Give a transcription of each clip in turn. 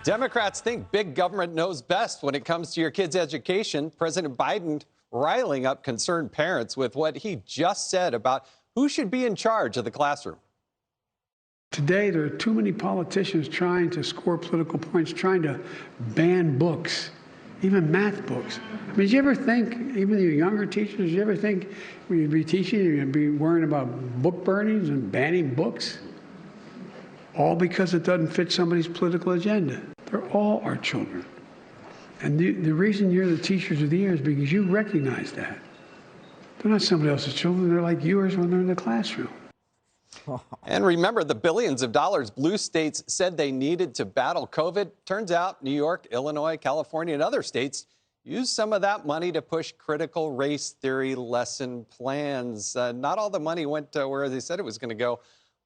Democrats think big government knows best when it comes to your kids' education. President Biden riling up concerned parents with what he just said about who should be in charge of the classroom. Today, there are too many politicians trying to score political points, trying to ban books, even math books. I mean, did you ever think, even your younger teachers, did you ever think when you'd be teaching, you'd be worrying about book burnings and banning books? All because it doesn't fit somebody's political agenda. They're all our children. And the reason you're the teachers of the year is because you recognize that. They're not somebody else's children. They're like yours when they're in the classroom. And remember the billions of dollars blue states said they needed to battle COVID. Turns out New York, Illinois, California, and other states used some of that money to push critical race theory lesson plans. Not all the money went to where they said it was going to go.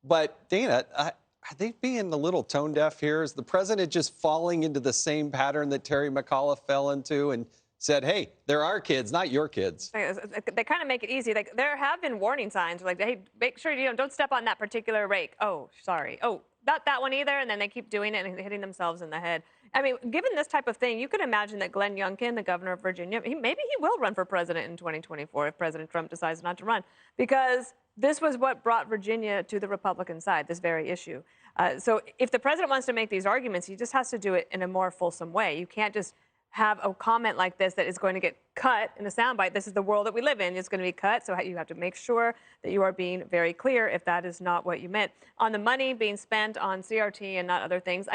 But Dana, are they being a little tone deaf here? Is the president just falling into the same pattern that Terry McAuliffe fell into and said, hey, they're our kids, not your kids? They kind of make it easy. Like, there have been warning signs, like, hey, make sure you don't step on that particular rake. Oh, sorry. Oh, not that one either. And then they keep doing it and hitting themselves in the head. I mean, given this type of thing, you could imagine that Glenn Youngkin, the governor of Virginia, maybe he will run for president in 2024 if President Trump decides not to run, because this was what brought Virginia to the Republican side, this very issue. So if the president wants to make these arguments, he just has to do it in a more fulsome way. You can't just have a comment like this that is going to get cut in a soundbite. This is the world that we live in. It's going to be cut. So you have to make sure that you are being very clear if that is not what you meant. On the money being spent on CRT and not other things,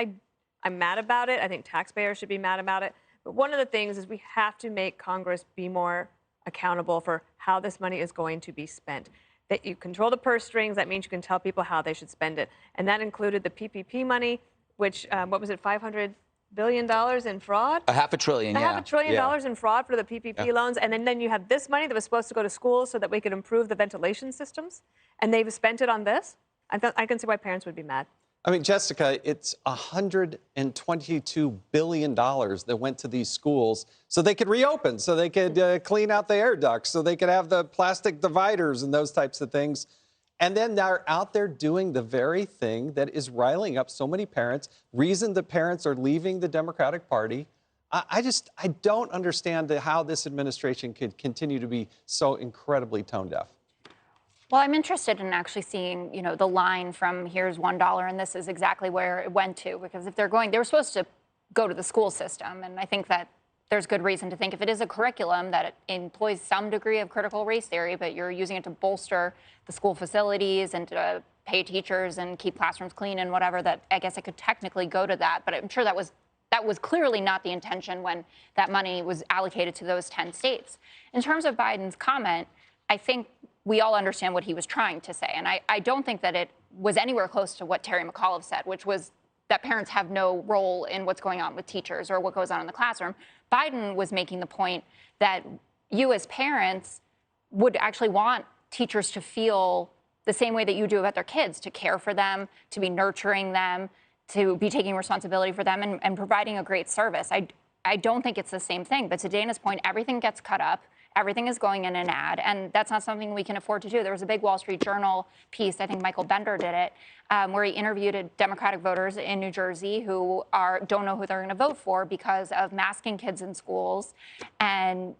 I'm mad about it. I think taxpayers should be mad about it. But one of the things is we have to make Congress be more accountable for how this money is going to be spent. That you control the purse strings, that means you can tell people how they should spend it. And that included the PPP money, which, what was it, $500 billion in fraud? $500 billion, yeah. $500 billion in fraud for the PPP loans. And then you have this money that was supposed to go to schools so that we could improve the ventilation systems. And they've spent it on this. I can see why parents would be mad. I mean, Jessica, it's $122 billion that went to these schools so they could reopen, so they could clean out the air ducts, so they could have the plastic dividers and those types of things. And then they're out there doing the very thing that is riling up so many parents, reason the parents are leaving the Democratic Party. I don't understand how this administration could continue to be so incredibly tone deaf. Well, I'm interested in actually seeing, the line from here's $1 and this is exactly where it went to, because if they were supposed to go to the school system, and I think that there's good reason to think if it is a curriculum that it employs some degree of critical race theory, but you're using it to bolster the school facilities and to pay teachers and keep classrooms clean and whatever, that I guess it could technically go to that. But I'm sure that was clearly not the intention when that money was allocated to those 10 states. In terms of Biden's comment, I think we all understand what he was trying to say. And I don't think that it was anywhere close to what Terry McAuliffe said, which was that parents have no role in what's going on with teachers or what goes on in the classroom. Biden was making the point that you as parents would actually want teachers to feel the same way that you do about their kids, to care for them, to be nurturing them, to be taking responsibility for them and providing a great service. I don't think it's the same thing. But to Dana's point, everything gets cut up. Everything is going in an ad, and that's not something we can afford to do. There was a big Wall Street Journal piece, I think Michael Bender did it, where he interviewed Democratic voters in New Jersey who don't know who they're going to vote for because of masking kids in schools. And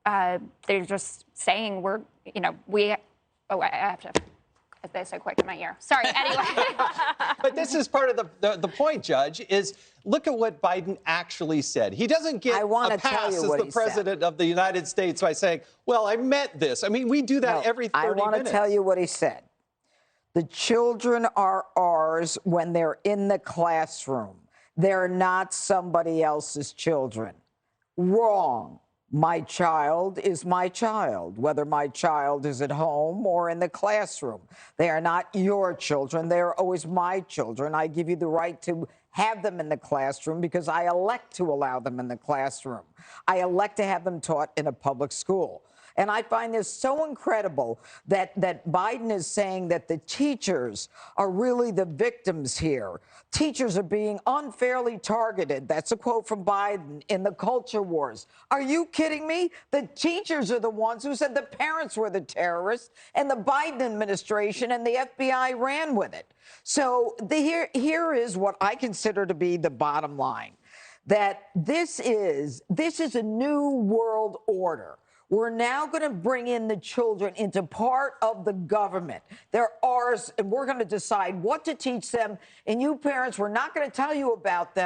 they're just saying I have to, as they say quick in my ear. Sorry, anyway. But this is part of the point, Judge, is look at what Biden actually said. He doesn't get a pass as the president of the United States by saying, well, I meant this. I mean, we do that every 30 minutes. I want to tell you what he said. The children are ours when they're in the classroom. They're not somebody else's children. Wrong. My child is my child, whether my child is at home or in the classroom. They are not your children. They are always my children. I give you the right to have them in the classroom because I elect to allow them in the classroom. I elect to have them taught in a public school. And I find this so incredible that Biden is saying that the teachers are really the victims here. Teachers are being unfairly targeted. That's a quote from Biden in the culture wars. Are you kidding me? The teachers are the ones who said the parents were the terrorists, and the Biden administration and the FBI ran with it. So here is what I consider to be the bottom line, that this is a new world order. We're now going to bring in the children into part of the government. They're ours, and we're going to decide what to teach them. And you parents, we're not going to tell you about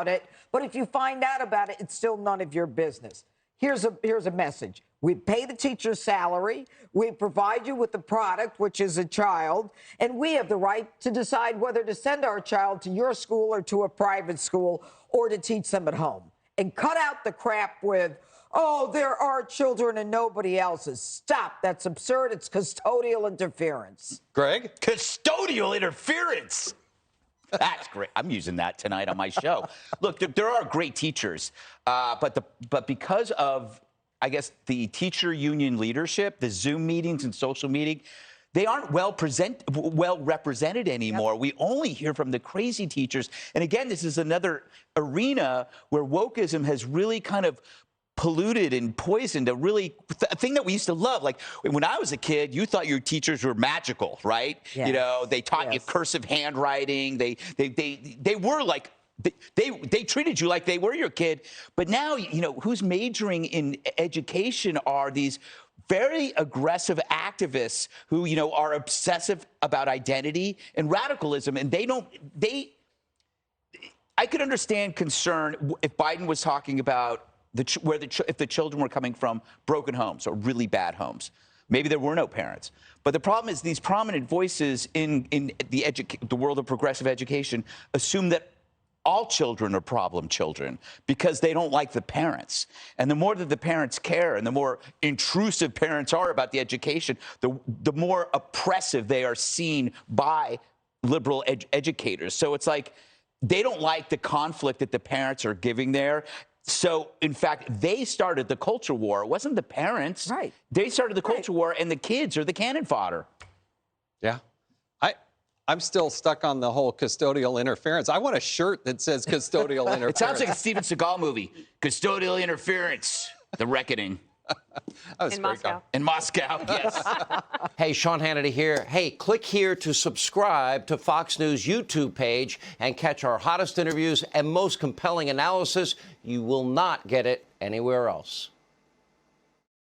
it. But if you find out about it, it's still none of your business. Here's a message. We pay the teacher's salary. We provide you with the product, which is a child. And we have the right to decide whether to send our child to your school or to a private school or to teach them at home. And cut out the crap with, oh, there are children and nobody else's. Stop. That's absurd. It's custodial interference. Greg? Custodial interference. That's great. I'm using that tonight on my show. Look, there are great teachers, but because of, I guess, the teacher union leadership, the Zoom meetings and social meeting, they aren't well represented anymore. Yep. We only hear from the crazy teachers. And again, this is another arena where wokeism has really kind of polluted and poisoned a thing that we used to love. Like when I was a kid, you thought your teachers were magical, right? Yes. You know, they taught you cursive handwriting. They were like, they treated you like they were your kid. But now, you know, who's majoring in education are these very aggressive activists who, you know, are obsessive about identity and radicalism. And I could understand concern if Biden was talking about if the children were coming from broken homes or really bad homes. Maybe there were no parents. But the problem is these prominent voices in the world of progressive education assume that all children are problem children because they don't like the parents. And the more that the parents care and the more intrusive parents are about the education, the more oppressive they are seen by liberal educators. So it's like they don't like the conflict that the parents are giving there. So, in fact, they started the culture war. It wasn't the parents. Right. They started the culture war, and the kids are the cannon fodder. Yeah. I'm still stuck on the whole custodial interference. I want a shirt that says custodial interference. It sounds like a Steven Seagal movie. Custodial interference. The Reckoning. In Moscow. In Moscow, yes. Hey, Sean Hannity here. Hey, click here to subscribe to Fox News YouTube page and catch our hottest interviews and most compelling analysis. You will not get it anywhere else.